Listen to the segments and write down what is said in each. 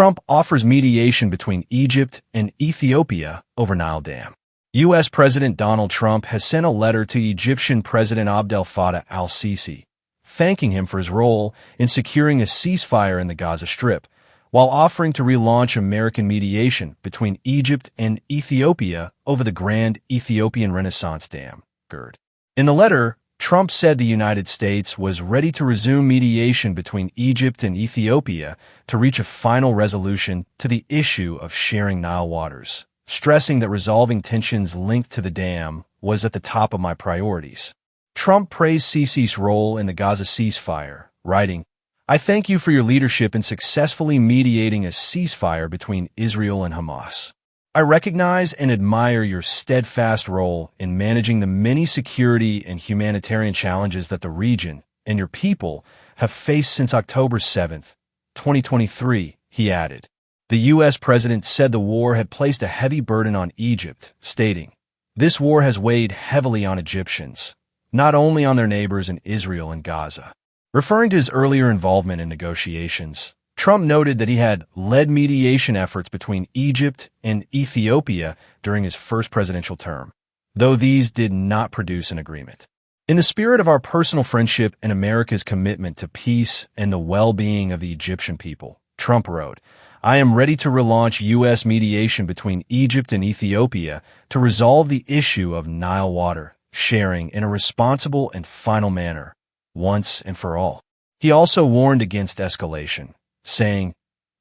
Trump offers mediation between Egypt and Ethiopia over Nile Dam. U.S. President Donald Trump has sent a letter to Egyptian President Abdel Fattah al-Sisi, thanking him for his role in securing a ceasefire in the Gaza Strip, while offering to relaunch American mediation between Egypt and Ethiopia over the Grand Ethiopian Renaissance Dam, GERD. In the letter, Trump said the United States was ready to resume mediation between Egypt and Ethiopia to reach a final resolution to the issue of sharing Nile waters, stressing that resolving tensions linked to the dam was at the top of my priorities. Trump praised Sisi's role in the Gaza ceasefire, writing, "I thank you for your leadership in successfully mediating a ceasefire between Israel and Hamas. I recognize and admire your steadfast role in managing the many security and humanitarian challenges that the region and your people have faced since October 7, 2023, he added. The U.S. president said the war had placed a heavy burden on Egypt, stating, "This war has weighed heavily on Egyptians, not only on their neighbors in Israel and Gaza." Referring to his earlier involvement in negotiations, Trump noted that he had led mediation efforts between Egypt and Ethiopia during his first presidential term, though these did not produce an agreement. In the spirit of our personal friendship and America's commitment to peace and the well-being of the Egyptian people, Trump wrote, "I am ready to relaunch U.S. mediation between Egypt and Ethiopia to resolve the issue of Nile water sharing in a responsible and final manner, once and for all." He also warned against escalation, saying,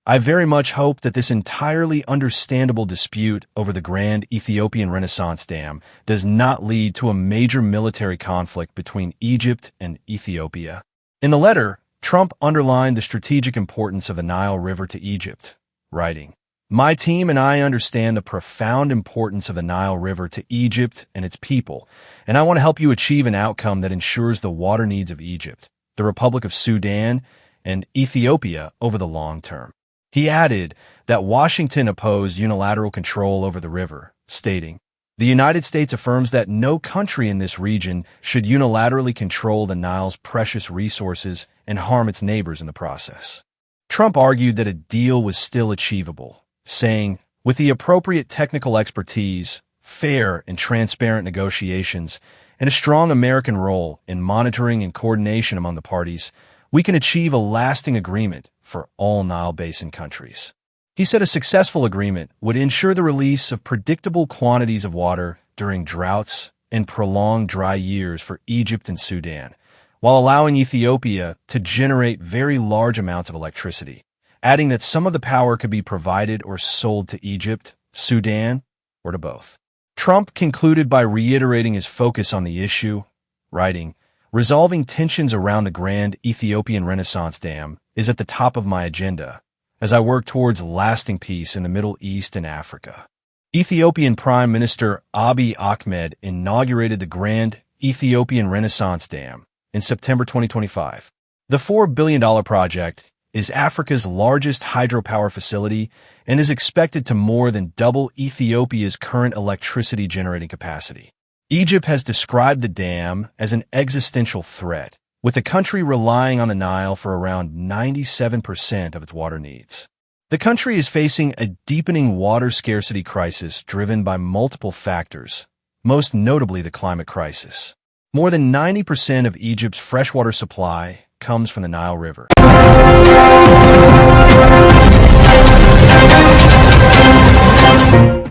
"I very much hope that this entirely understandable dispute over the Grand Ethiopian Renaissance Dam does not lead to a major military conflict between Egypt and Ethiopia." In the letter, Trump underlined the strategic importance of the Nile River to Egypt, writing, "My team and I understand the profound importance of the Nile River to Egypt and its people, and I want to help you achieve an outcome that ensures the water needs of Egypt, the Republic of Sudan, and Ethiopia over the long term." He added that Washington opposed unilateral control over the river, stating, "The United States affirms that no country in this region should unilaterally control the Nile's precious resources and harm its neighbors in the process." Trump argued that a deal was still achievable, saying, "With the appropriate technical expertise, fair and transparent negotiations, and a strong American role in monitoring and coordination among the parties, we can achieve a lasting agreement for all Nile Basin countries." He said a successful agreement would ensure the release of predictable quantities of water during droughts and prolonged dry years for Egypt and Sudan, while allowing Ethiopia to generate very large amounts of electricity, adding that some of the power could be provided or sold to Egypt, Sudan, or to both. Trump concluded by reiterating his focus on the issue, writing, "Resolving tensions around the Grand Ethiopian Renaissance Dam is at the top of my agenda as I work towards lasting peace in the Middle East and Africa." Ethiopian Prime Minister Abiy Ahmed inaugurated the Grand Ethiopian Renaissance Dam in September 2025. The $4 billion project is Africa's largest hydropower facility and is expected to more than double Ethiopia's current electricity generating capacity. Egypt has described the dam as an existential threat, with the country relying on the Nile for around 97% of its water needs. The country is facing a deepening water scarcity crisis driven by multiple factors, most notably the climate crisis. More than 90% of Egypt's freshwater supply comes from the Nile River.